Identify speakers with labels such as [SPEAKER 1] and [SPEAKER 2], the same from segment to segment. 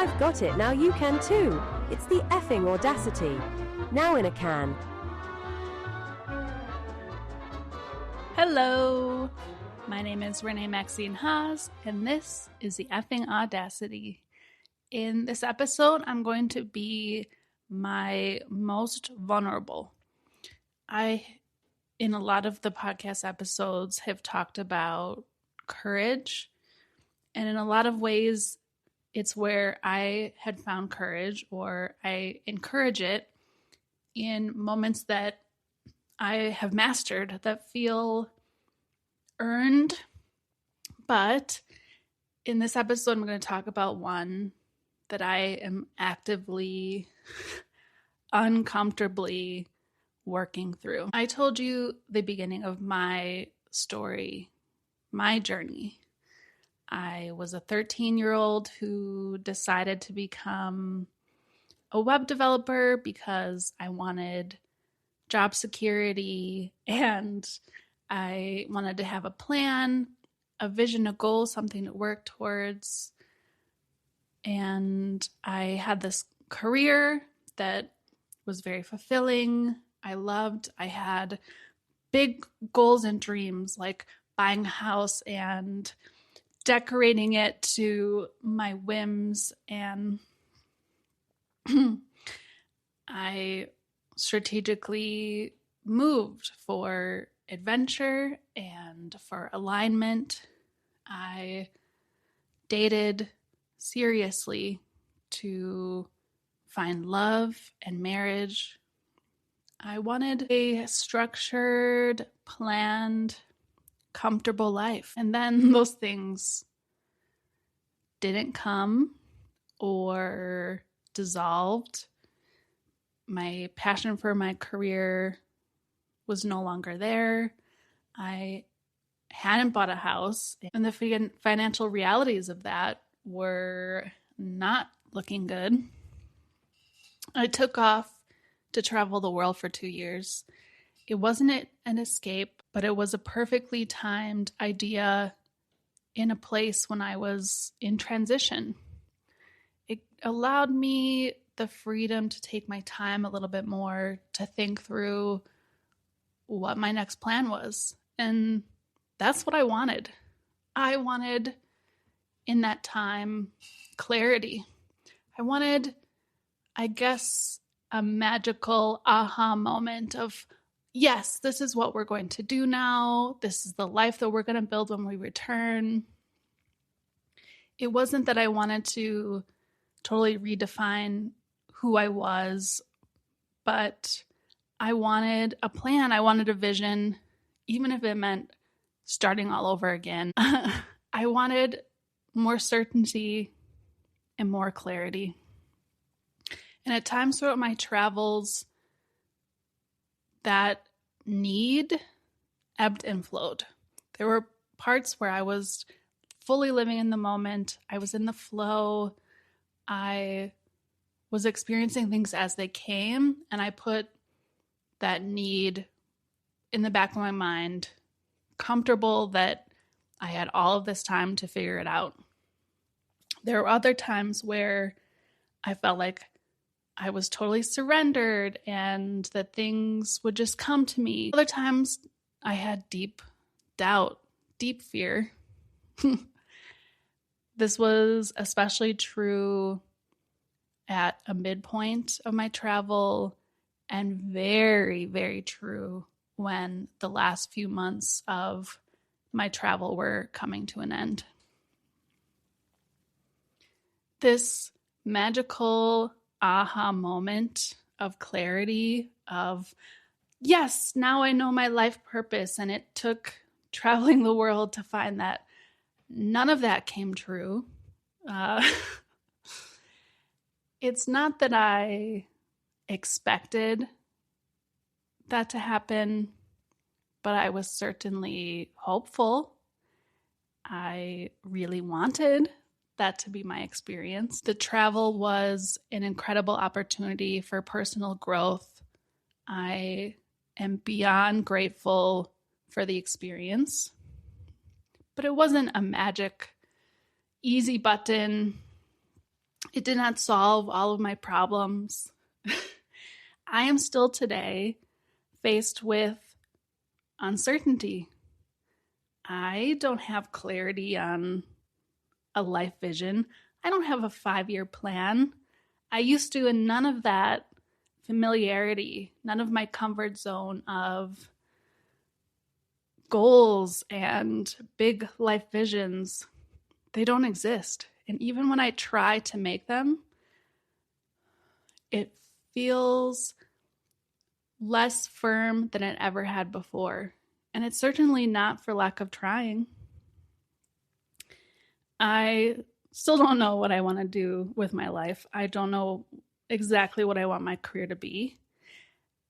[SPEAKER 1] I've got it, now you can too. It's the effing audacity. Now in a can.
[SPEAKER 2] Hello, my name is Renee Maxine Haas, and this is the effing audacity. In this episode, I'm going to be my most vulnerable. In a lot of the podcast episodes, have talked about courage, and in a lot of ways, it's where I had found courage, or I encourage it in moments that I have mastered that feel earned. But in this episode, I'm going to talk about one that I am actively, uncomfortably working through. I told you the beginning of my story, my journey. I was a 13-year-old who decided to become a web developer because I wanted job security and I wanted to have a plan, a vision, a goal, something to work towards. And I had this career that was very fulfilling. I loved. I had big goals and dreams, like buying a house and decorating it to my whims. And I strategically moved for adventure and for alignment. I dated seriously to find love and marriage. I wanted a structured, planned, comfortable life. And then those things didn't come or dissolved. My passion for my career was no longer there. I hadn't bought a house, and the financial realities of that were not looking good. I took off to travel the world for 2 years. It wasn't an escape, but it was a perfectly timed idea in a place when I was in transition. It allowed me the freedom to take my time a little bit more to think through what my next plan was. And that's what I wanted. I wanted, in that time, clarity. I wanted, I guess, a magical aha moment of, yes, this is what we're going to do now. This is the life that we're going to build when we return. It wasn't that I wanted to totally redefine who I was, but I wanted a plan. I wanted a vision, even if it meant starting all over again. I wanted more certainty and more clarity. And at times throughout my travels, that need ebbed and flowed. There were parts where I was fully living in the moment. I was in the flow. I was experiencing things as they came, and I put that need in the back of my mind, comfortable that I had all of this time to figure it out. There were other times where I felt like I was totally surrendered and that things would just come to me. Other times I had deep doubt, deep fear. This was especially true at a midpoint of my travel, and very, very true when the last few months of my travel were coming to an end. This magical aha moment of clarity of, yes, now I know my life purpose. And it took traveling the world to find that none of that came true. It's not that I expected that to happen, but I was certainly hopeful. I really wanted that to be my experience. The travel was an incredible opportunity for personal growth. I am beyond grateful for the experience, but it wasn't a magic, easy button, It did not solve all of my problems. I am still today faced with uncertainty. I don't have clarity on a life vision. I don't have a 5-year plan. I used to, and none of that familiarity, none of my comfort zone of goals and big life visions, they don't exist. And even when I try to make them, it feels less firm than it ever had before. And it's certainly not for lack of trying. I still don't know what I want to do with my life. I don't know exactly what I want my career to be.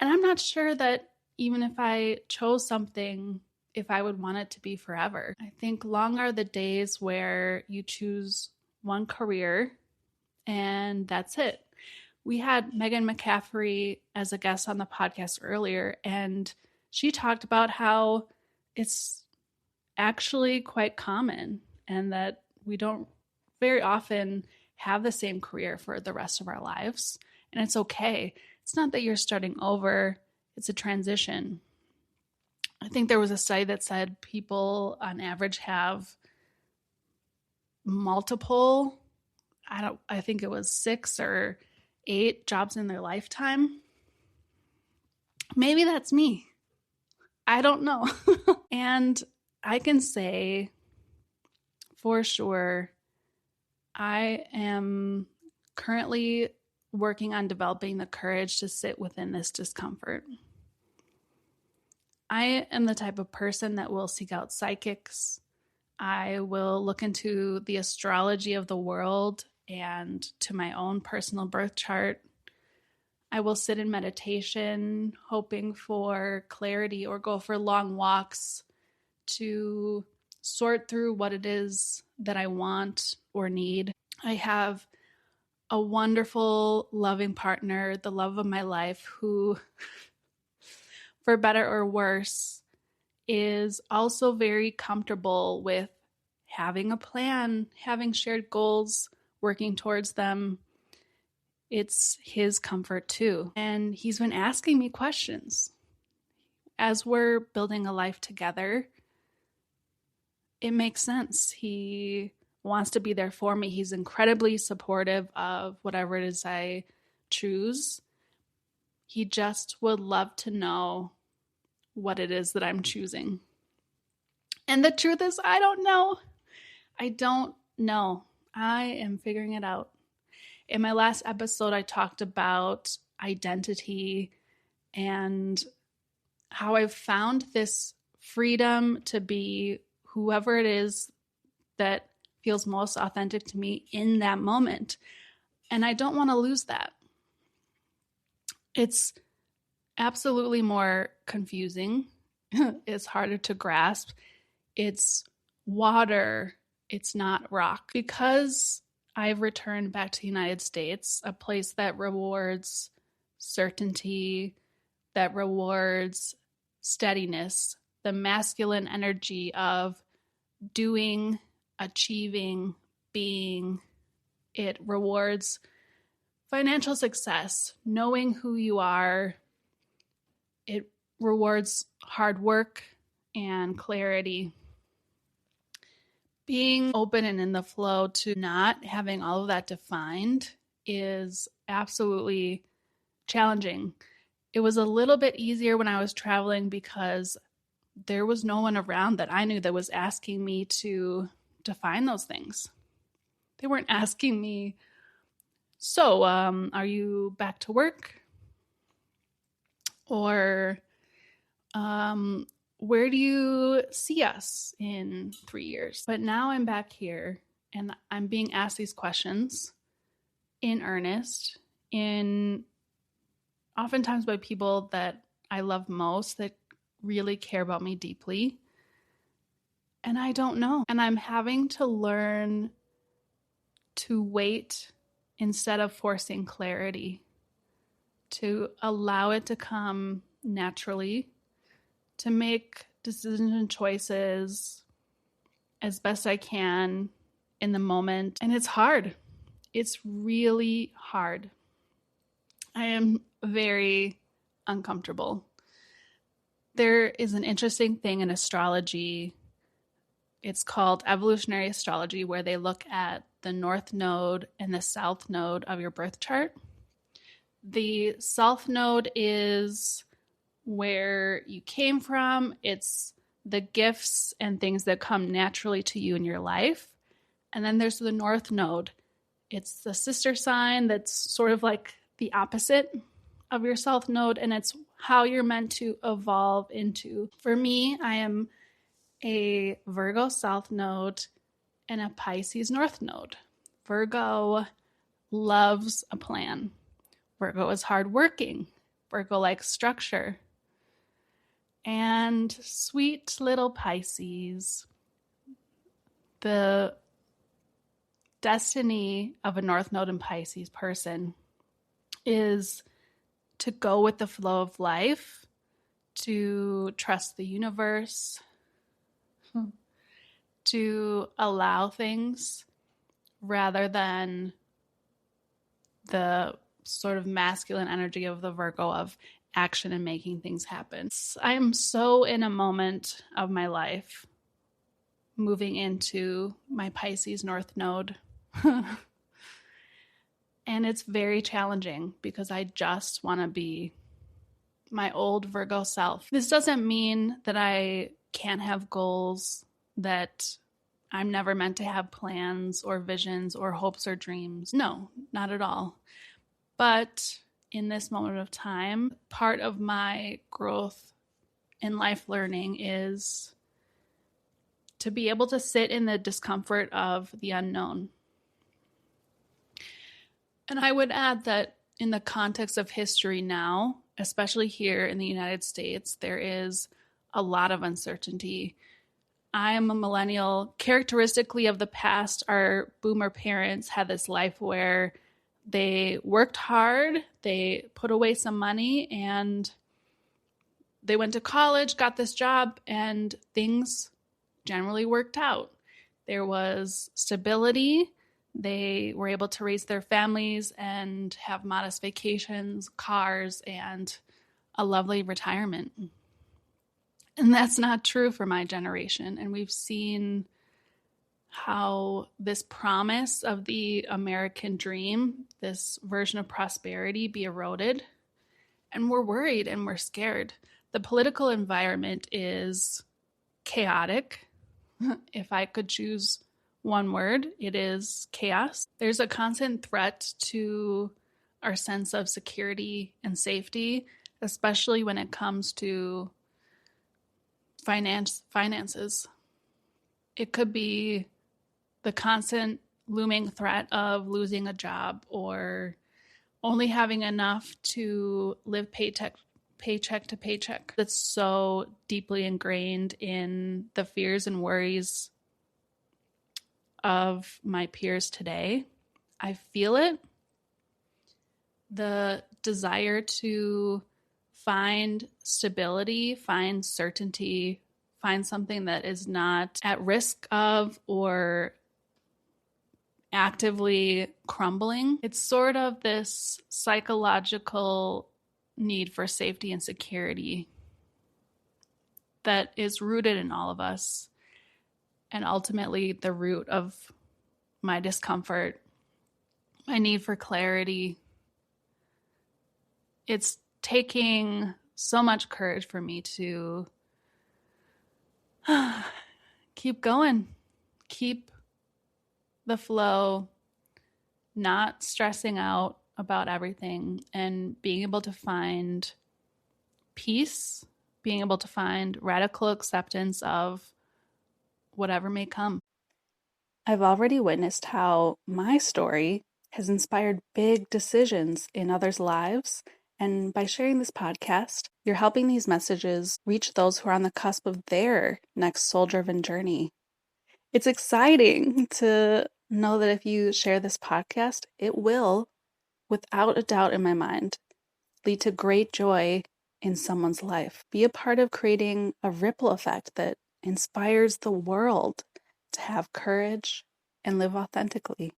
[SPEAKER 2] And I'm not sure that even if I chose something, if I would want it to be forever. I think long are the days where you choose one career and that's it. We had Megan McCaffrey as a guest on the podcast earlier, and she talked about how it's actually quite common and that we don't very often have the same career for the rest of our lives. And it's okay. It's not that you're starting over, it's a transition. I think there was a study that said people on average have multiple, I think it was 6 or 8 jobs in their lifetime. Maybe that's me. I don't know. And I can say for sure, I am currently working on developing the courage to sit within this discomfort. I am the type of person that will seek out psychics. I will look into the astrology of the world and to my own personal birth chart. I will sit in meditation, hoping for clarity, or go for long walks to sort through what it is that I want or need. I have a wonderful, loving partner, the love of my life, who, for better or worse, is also very comfortable with having a plan, having shared goals, working towards them. It's his comfort too. And he's been asking me questions. As we're building a life together, it makes sense. He wants to be there for me. He's incredibly supportive of whatever it is I choose. He just would love to know what it is that I'm choosing. And the truth is, I don't know. I don't know. I am figuring it out. In my last episode, I talked about identity and how I've found this freedom to be whoever it is that feels most authentic to me in that moment. And I don't want to lose that. It's absolutely more confusing. It's harder to grasp. It's water. It's not rock. Because I've returned back to the United States, a place that rewards certainty, that rewards steadiness, the masculine energy of doing, achieving, being. It rewards financial success, knowing who you are. It rewards hard work and clarity. Being open and in the flow to not having all of that defined is absolutely challenging. It was a little bit easier when I was traveling because there was no one around that I knew that was asking me to define those things. They weren't asking me, so are you back to work? Or where do you see us in 3 years? But now I'm back here and I'm being asked these questions in earnest, oftentimes by people that I love most, that really care about me deeply. And I don't know. And I'm having to learn to wait instead of forcing clarity, to allow it to come naturally, to make decisions and choices as best I can in the moment. And it's hard. it's really hard. I am very uncomfortable. There is an interesting thing in astrology. It's called evolutionary astrology, where they look at the north node and the south node of your birth chart. The south node is where you came from. It's the gifts and things that come naturally to you in your life. And then there's the north node. It's the sister sign that's sort of like the opposite of your south node, and it's how you're meant to evolve into. For me, I am a Virgo south node and a Pisces north node. Virgo loves a plan. Virgo is hardworking. Virgo likes structure. And sweet little Pisces, the destiny of a North Node and Pisces person is to go with the flow of life, to trust the universe, to allow things rather than the sort of masculine energy of the Virgo of action and making things happen. I am so in a moment of my life moving into my Pisces North Node. And it's very challenging because I just want to be my old Virgo self. This doesn't mean that I can't have goals, that I'm never meant to have plans or visions or hopes or dreams. No, not at all. But in this moment of time, part of my growth in life learning is to be able to sit in the discomfort of the unknown. And I would add that in the context of history now, especially here in the United States, there is a lot of uncertainty. I am a millennial. Characteristically of the past, our boomer parents had this life where they worked hard, they put away some money, and they went to college, got this job, and things generally worked out. There was stability. They were able to raise their families and have modest vacations, cars, and a lovely retirement. And that's not true for my generation. And we've seen how this promise of the American dream, this version of prosperity, be eroded. And we're worried and we're scared. The political environment is chaotic. If I could choose one word, it is chaos. There's a constant threat to our sense of security and safety, especially when it comes to finances. It could be the constant looming threat of losing a job or only having enough to live paycheck to paycheck. That's so deeply ingrained in the fears and worries of my peers today. I feel it. The desire to find stability, find certainty, find something that is not at risk of or actively crumbling. It's sort of this psychological need for safety and security that is rooted in all of us, and ultimately the root of my discomfort, my need for clarity. It's taking so much courage for me to keep going, keep the flow, not stressing out about everything, and being able to find peace, being able to find radical acceptance of whatever may come. I've already witnessed how my story has inspired big decisions in others' lives. And by sharing this podcast, you're helping these messages reach those who are on the cusp of their next soul-driven journey. It's exciting to know that if you share this podcast, it will, without a doubt in my mind, lead to great joy in someone's life. Be a part of creating a ripple effect that inspires the world to have courage and live authentically.